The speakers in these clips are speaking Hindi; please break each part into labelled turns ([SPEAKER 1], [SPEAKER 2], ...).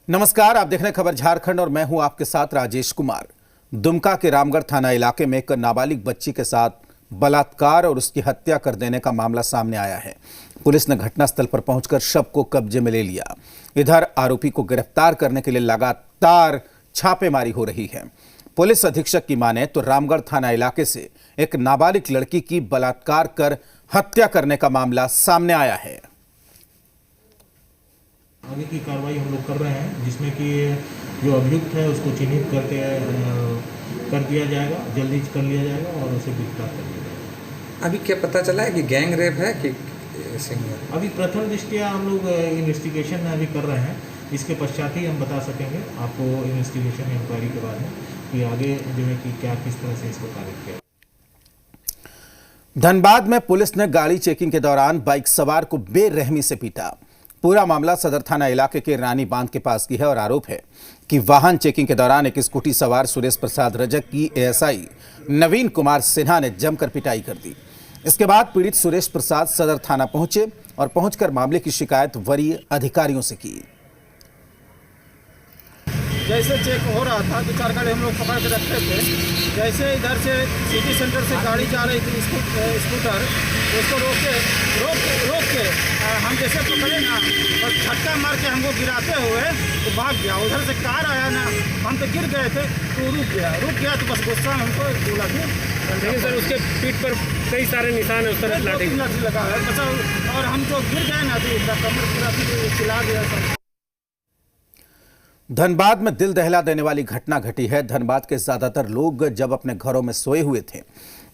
[SPEAKER 1] नमस्कार, आप देख रहे हैं खबर झारखंड और मैं हूं आपके साथ राजेश कुमार। दुमका के रामगढ़ थाना इलाके में एक नाबालिग बच्ची के साथ बलात्कार और उसकी हत्या कर देने का मामला सामने आया है। पुलिस ने घटनास्थल पर पहुंचकर शव को कब्जे में ले लिया। इधर आरोपी को गिरफ्तार करने के लिए लगातार छापेमारी हो रही है। पुलिस अधीक्षक की माने तो रामगढ़ थाना इलाके से एक नाबालिग लड़की की बलात्कार कर हत्या करने का मामला सामने आया है।
[SPEAKER 2] आगे की कार्रवाई हम लोग कर रहे हैं, जिसमें कि जो अभियुक्त है उसको चिन्हित करके कर दिया जाएगा, जल्दी कर लिया जाएगा और उसे गिरफ्तार कर लिया जाएगा।
[SPEAKER 3] अभी क्या पता चला है कि गैंग रेप है कि सिंगल?
[SPEAKER 2] अभी प्रथम दृष्टया हम लोग इन्वेस्टिगेशन अभी कर रहे हैं, इसके पश्चात ही हम बता सकेंगे आपको इन्वेस्टिगेशन इंक्वायरी के बाद में कि आगे जो है कि क्या किस तरह से इसको कार्य किया।
[SPEAKER 1] धनबाद में पुलिस ने गाड़ी चेकिंग के दौरान बाइक सवार को बेरहमी से पीटा। पूरा मामला सदर थाना इलाके के रानी बांध के पास की है और आरोप है कि वाहन चेकिंग के दौरान एक स्कूटी सवार सुरेश प्रसाद रजक की एएसआई नवीन कुमार सिन्हा ने जमकर पिटाई कर दी। इसके बाद पीड़ित सुरेश प्रसाद सदर थाना पहुंचे और पहुंचकर मामले की शिकायत वरीय अधिकारियों से की।
[SPEAKER 4] जैसे चेक हो रहा था, 2-4 गाड़ी हम लोग पकड़ के रखे थे। जैसे इधर से सिटी सेंटर से गाड़ी जा रही थी स्कूटर, उसको रोक के हम जैसे पकड़े ना और झटका मार के हमको गिराते हुए तो भाग गया। उधर से कार आया ना, हम तो गिर गए थे तो रुक गया तो बस गुस्सा हमको बोला कि
[SPEAKER 5] लेकिन सर उसके पीठ पर कई सारे निशान है, उस तरह लाठी
[SPEAKER 4] लगा है बस। और हम तो गिर गए ना तो कमर पूरा चिल्ला दिया सब।
[SPEAKER 1] धनबाद में दिल दहला देने वाली घटना घटी है। धनबाद के ज्यादातर लोग जब अपने घरों में सोए हुए थे,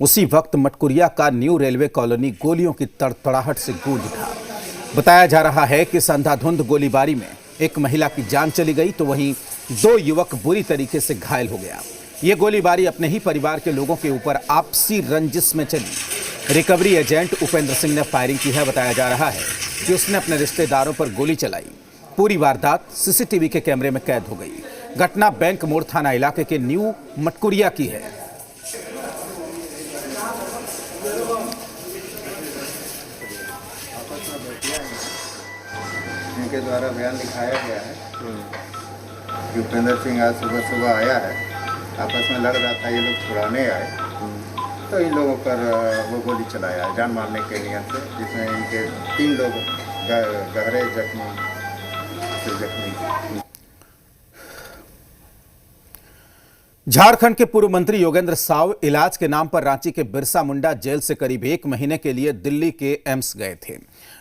[SPEAKER 1] उसी वक्त मटकुरिया का न्यू रेलवे कॉलोनी गोलियों की तड़तड़ाहट से गूंज उठा। बताया जा रहा है कि अंधाधुंध गोलीबारी में एक महिला की जान चली गई तो वहीं 2 युवक बुरी तरीके से घायल हो गया। ये गोलीबारी अपने ही परिवार के लोगों के ऊपर आपसी रंजिश में चली। रिकवरी एजेंट उपेंद्र सिंह ने फायरिंग की है। बताया जा रहा है कि उसने अपने रिश्तेदारों पर गोली चलाई। पूरी वारदात सीसीटीवी के कैमरे में कैद हो गई। घटना बैंक मोड़ थाना इलाके के न्यू मटकुरिया की है।
[SPEAKER 6] इनके द्वारा बयान लिखाया गया है कि उपेंद्र सिंह आज सुबह आया है, आपस में लड़ रहा था, ये लोग छुड़ाने आए तो इन लोगों पर वो गोली चलाया है जान मारने के नियत से, जिसमें इनके 3 लोग गहरे जख्मी।
[SPEAKER 1] झारखंड के पूर्व मंत्री योगेंद्र साव इलाज के नाम पर रांची के बिरसा मुंडा जेल से करीब 1 महीने के लिए दिल्ली के एम्स गए थे।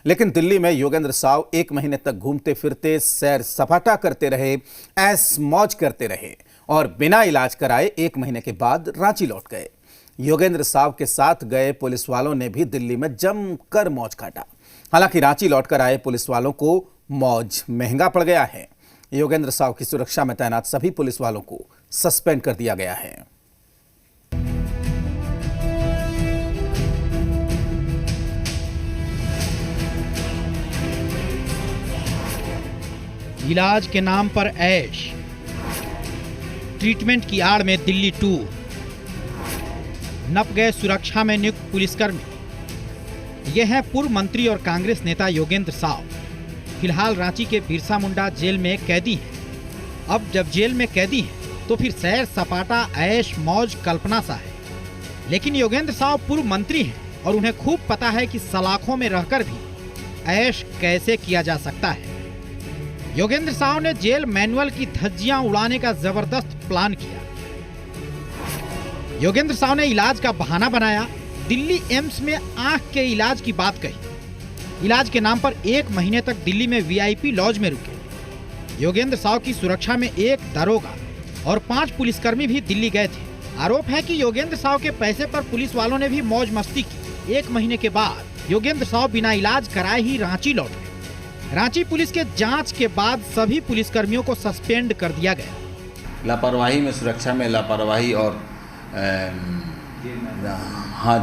[SPEAKER 1] लेकिन दिल्ली में योगेंद्र साव 1 महीने तक घूमते फिरते सैर सपाटा करते रहे, ऐश मौज करते रहे और बिना इलाज कराए 1 महीने के बाद रांची लौट गए। योगेंद्र साव के साथ गए पुलिस वालों ने भी दिल्ली में जमकर मौज काटा। हालांकि रांची लौटकर आए पुलिस वालों को मौज महंगा पड़ गया है। योगेंद्र साव की सुरक्षा में तैनात सभी पुलिस वालों को सस्पेंड कर दिया गया है।
[SPEAKER 7] इलाज के नाम पर ऐश, ट्रीटमेंट की आड़ में दिल्ली टूर, नप गए सुरक्षा में नियुक्त पुलिसकर्मी। ये हैं पूर्व मंत्री और कांग्रेस नेता योगेंद्र साव। फिलहाल रांची के बिरसा मुंडा जेल में कैदी हैं। अब जब जेल में कैदी हैं तो फिर सैर सपाटा ऐश मौज कल्पना सा है। लेकिन योगेंद्र साव पूर्व मंत्री हैं और उन्हें खूब पता है कि सलाखों में रहकर भी ऐश कैसे किया जा सकता है। योगेंद्र साव ने जेल मैनुअल की धज्जियां उड़ाने का जबरदस्त प्लान किया। योगेंद्र साव ने इलाज का बहाना बनाया, दिल्ली एम्स में आंख के इलाज की बात कही। इलाज के नाम पर 1 महीने तक दिल्ली में वीआईपी लॉज में रुके। योगेंद्र साव की सुरक्षा में 1 दरोगा और 5 पुलिसकर्मी भी दिल्ली गए थे। आरोप है कि योगेंद्र साव के पैसे पर पुलिस वालों ने भी मौज मस्ती की। 1 महीने के बाद योगेंद्र साव बिना इलाज कराए ही रांची लौट गए। रांची पुलिस के जांच के बाद सभी पुलिसकर्मियों को सस्पेंड कर दिया गया।
[SPEAKER 8] लापरवाही में, सुरक्षा में लापरवाही और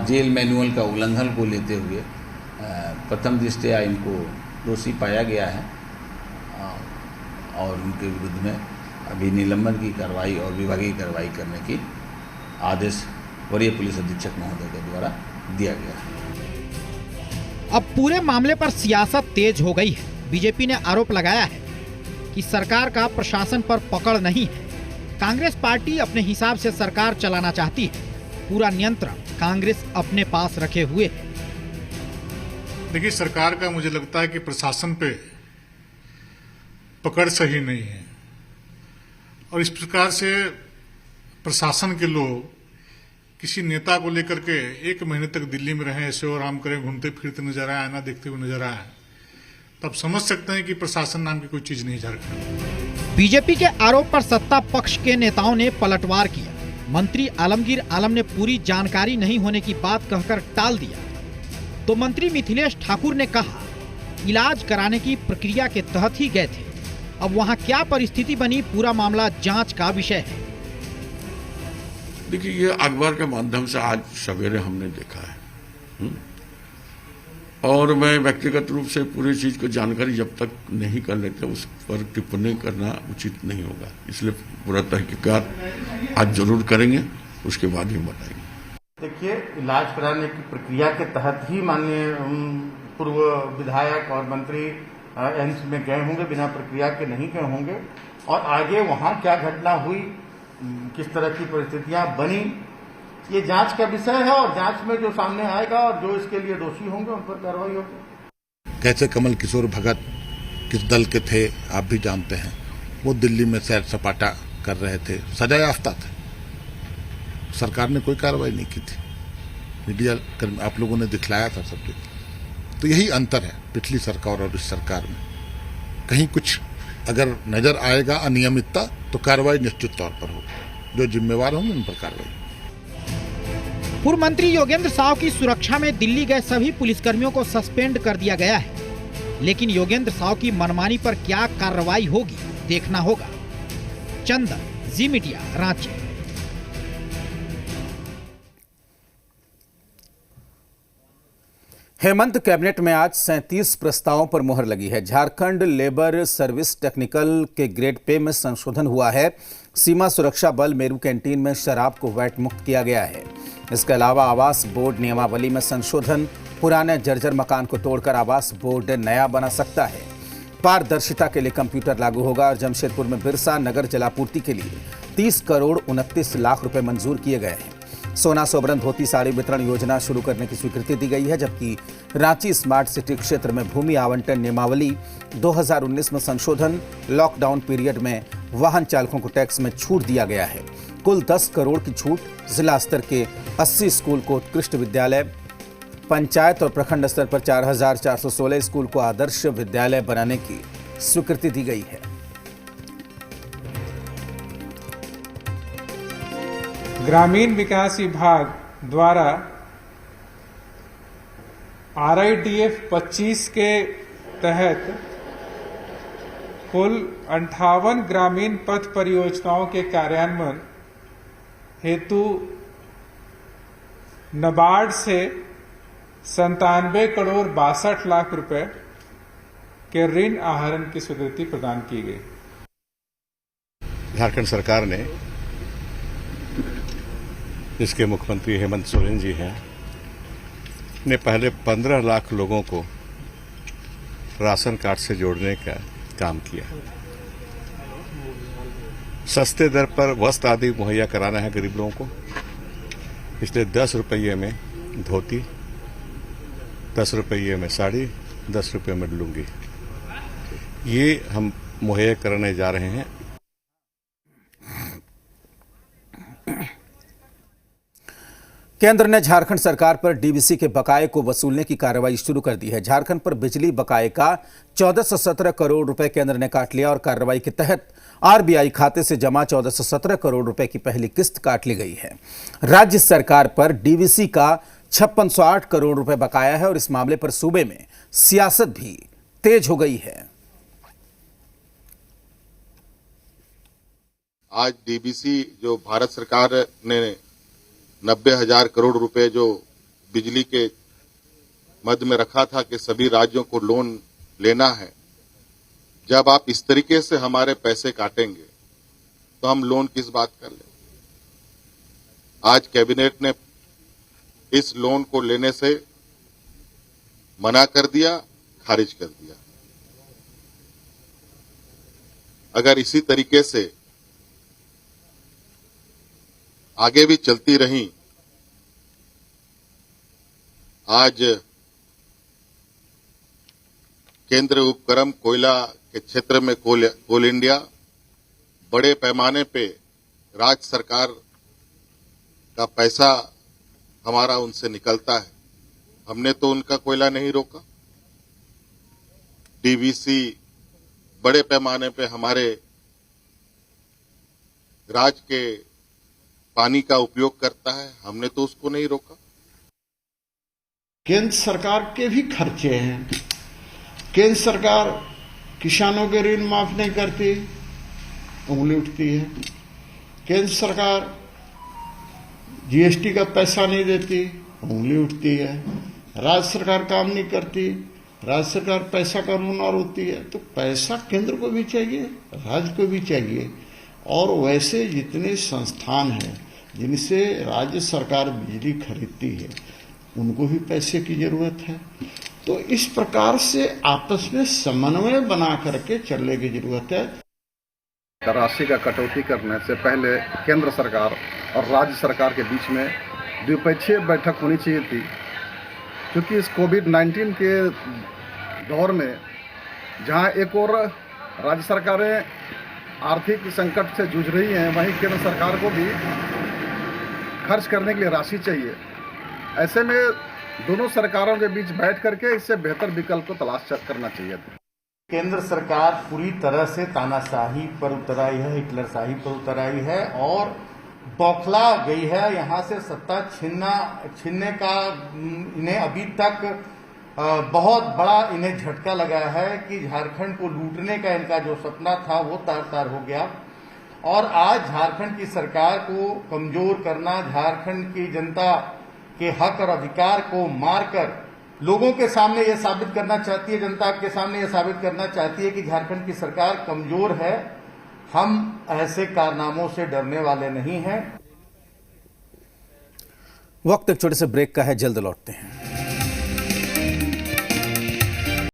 [SPEAKER 8] जेल मैनुअल का उल्लंघन को लेते हुए प्रथम दृष्टया इनको दोषी पाया गया है और उनके विरुद्ध में अभी निलंबन की कार्रवाई और विभागीय कार्रवाई करने की आदेश वरीय पुलिस अधीक्षक महोदय के द्वारा दिया गया है।
[SPEAKER 7] अब पूरे मामले पर सियासत तेज हो गई है। बीजेपी ने आरोप लगाया है कि सरकार का प्रशासन पर पकड़ नहीं है। कांग्रेस पार्टी अपने हिसाब से सरकार चलाना चाहती है। पूरा नियंत्रण कांग्रेस अपने पास रखे हुए है।
[SPEAKER 9] देखिए, सरकार का मुझे लगता है कि प्रशासन पे पकड़ सही नहीं है और इस प्रकार से प्रशासन के लोग किसी नेता को लेकर के 1 महीने तक दिल्ली में रहें, ऐसे और आराम करें, घूमते फिरते नजर आए, आना देखते हुए नजर आए, तब समझ सकते हैं कि प्रशासन नाम की कोई चीज नहीं झारखंड।
[SPEAKER 7] बीजेपी के आरोप पर सत्ता पक्ष के नेताओं ने पलटवार किया। मंत्री आलमगीर आलम ने पूरी जानकारी नहीं होने की बात कहकर टाल दिया, तो मंत्री मिथिलेश ठाकुर ने कहा इलाज कराने की प्रक्रिया के तहत ही गए थे। अब वहां क्या परिस्थिति बनी, पूरा मामला जांच का विषय है।
[SPEAKER 10] देखिए, ये अखबार के माध्यम से आज सवेरे हमने देखा है और मैं व्यक्तिगत रूप से पूरी चीज को जानकारी जब तक नहीं कर लेते उस पर टिप्पणी करना उचित नहीं होगा, इसलिए पूरा तहकीकात आज जरूर करेंगे, उसके बाद ही बताएंगे।
[SPEAKER 11] देखिए, इलाज कराने की प्रक्रिया के तहत ही माननीय पूर्व विधायक और मंत्री एम्स में गए होंगे, बिना प्रक्रिया के नहीं गए होंगे। और आगे वहां क्या घटना हुई, किस तरह की परिस्थितियां बनी, ये जांच का विषय है और जांच में जो सामने आएगा और जो इसके लिए दोषी होंगे उन पर कार्रवाई होगी।
[SPEAKER 12] कैसे कमल किशोर भगत किस दल के थे आप भी जानते हैं, वो दिल्ली में सैर सपाटा कर रहे थे, सजा याफ्ता थे, सरकार ने कोई कार्रवाई नहीं की थी। मीडिया आप लोगों ने दिखलाया था सब कुछ। तो यही अंतर है पिछली सरकार और इस सरकार में। कहीं कुछ अगर नजर आएगा अनियमितता तो कार्रवाई निश्चित तौर पर होगी, जो जिम्मेवार होंगे उन पर कार्रवाई।
[SPEAKER 7] पूर्व मंत्री योगेंद्र साव की सुरक्षा में दिल्ली गए सभी पुलिसकर्मियों को सस्पेंड कर दिया गया है, लेकिन योगेंद्र साव की मनमानी पर क्या कार्रवाई होगी देखना होगा। चंदन, जी मीडिया, रांची।
[SPEAKER 1] हेमंत कैबिनेट में आज 37 प्रस्तावों पर मुहर लगी है। झारखंड लेबर सर्विस टेक्निकल के ग्रेड पे में संशोधन हुआ है। सीमा सुरक्षा बल मेरू कैंटीन में शराब को वैट मुक्त किया गया है। इसके अलावा आवास बोर्ड नियमावली में संशोधन, पुराने जर्जर मकान को तोड़कर आवास बोर्ड नया बना सकता है। पारदर्शिता के लिए कंप्यूटर लागू होगा और जमशेदपुर में बिरसा नगर जलापूर्ति के लिए 30 करोड़ 29 लाख रुपए मंजूर किए गए हैं। सोना सोबरन धोती साड़ी वितरण योजना शुरू करने की स्वीकृति दी गई है, जबकि रांची स्मार्ट सिटी क्षेत्र में भूमि आवंटन नियमावली 2019 में संशोधन, लॉकडाउन पीरियड में वाहन चालकों को टैक्स में छूट दिया गया है। कुल 10 करोड़ की छूट, जिला स्तर के 80 स्कूल को उत्कृष्ट विद्यालय, पंचायत और प्रखंड स्तर पर 4416 स्कूल को आदर्श विद्यालय बनाने की स्वीकृति दी गई है।
[SPEAKER 13] ग्रामीण विकास विभाग द्वारा RIDF 25 के तहत कुल 58 ग्रामीण पथ परियोजनाओं के कार्यान्वयन हेतु नाबार्ड से 97 करोड़ 62 लाख रुपए के ऋण आहरण की स्वीकृति प्रदान की गई।
[SPEAKER 12] झारखंड सरकार ने, जिसके मुख्यमंत्री हेमंत सोरेन जी हैं, ने पहले 15 लाख लोगों को राशन कार्ड से जोड़ने का काम किया। सस्ते दर पर वस्त्र आदि मुहैया कराना है गरीब लोगों को, इसलिए 10 रुपये में धोती, 10 रुपये में साड़ी, 10 रुपये में लुंगी, ये हम मुहैया कराने जा रहे हैं।
[SPEAKER 1] केंद्र ने झारखंड सरकार पर डीवीसी के बकाये को वसूलने की कार्रवाई शुरू कर दी है। झारखंड पर बिजली बकाये का 1417 करोड़ रुपए केंद्र ने काट लिया और कार्रवाई के तहत आरबीआई खाते से जमा 1417 करोड़ रुपए की पहली किस्त काट ली गई है। राज्य सरकार पर डीवीसी का 5608 करोड़ रुपए बकाया है और इस मामले पर सूबे में सियासत भी तेज हो गई है।
[SPEAKER 14] आज डीवीसी जो भारत सरकार ने 90,000 करोड़ रुपए जो बिजली के मद में रखा था कि सभी राज्यों को लोन लेना है, जब आप इस तरीके से हमारे पैसे काटेंगे तो हम लोन किस बात कर लें। आज कैबिनेट ने इस लोन को लेने से मना कर दिया, खारिज कर दिया। अगर इसी तरीके से आगे भी चलती रही, आज केंद्र उपक्रम कोयला के क्षेत्र में कोल इंडिया बड़े पैमाने पे राज्य सरकार का पैसा हमारा उनसे निकलता है। हमने तो उनका कोयला नहीं रोका। डीवीसी बड़े पैमाने पे हमारे राज्य के पानी का उपयोग करता है, हमने तो उसको नहीं रोका।
[SPEAKER 15] केंद्र सरकार के भी खर्चे हैं। केंद्र सरकार किसानों के ऋण माफ नहीं करती, उंगली उठती है। केंद्र सरकार जीएसटी का पैसा नहीं देती, उंगली उठती है। राज्य सरकार काम नहीं करती, राज्य सरकार पैसा का मुनार होती है। तो पैसा केंद्र को भी चाहिए, राज्य को भी चाहिए। और वैसे जितने संस्थान हैं जिनसे राज्य सरकार बिजली खरीदती है, उनको भी पैसे की जरूरत है। तो इस प्रकार से आपस में समन्वय बना करके चलने की जरूरत है।
[SPEAKER 16] राशि का कटौती करने से पहले केंद्र सरकार और राज्य सरकार के बीच में द्विपक्षीय बैठक होनी चाहिए थी, क्योंकि इस कोविड-19 के दौर में जहां एक और राज्य सरकारें आर्थिक संकट से जूझ रही हैं, वहीं केंद्र सरकार को भी खर्च करने के लिए राशि चाहिए। ऐसे में दोनों सरकारों के बीच बैठ करके इससे बेहतर विकल्प को तलाश करना चाहिए था।
[SPEAKER 11] केंद्र सरकार पूरी तरह से तानाशाही पर उतर आई है, हिटलरशाही पर उतर आई है और बौखला गई है। यहाँ से सत्ता छीनने का इन्हें अभी तक बहुत बड़ा इन्हें झटका लगा है कि झारखंड को लूटने का इनका जो सपना था वो तार-तार हो गया। और आज झारखंड की सरकार को कमजोर करना, झारखंड की जनता के हक और अधिकार को मारकर लोगों के सामने ये साबित करना चाहती है, जनता के सामने ये साबित करना चाहती है कि झारखंड की सरकार कमजोर है। हम ऐसे कारनामों से डरने वाले नहीं हैं।
[SPEAKER 1] वक्त एक छोटे से ब्रेक का है, जल्द लौटते हैं।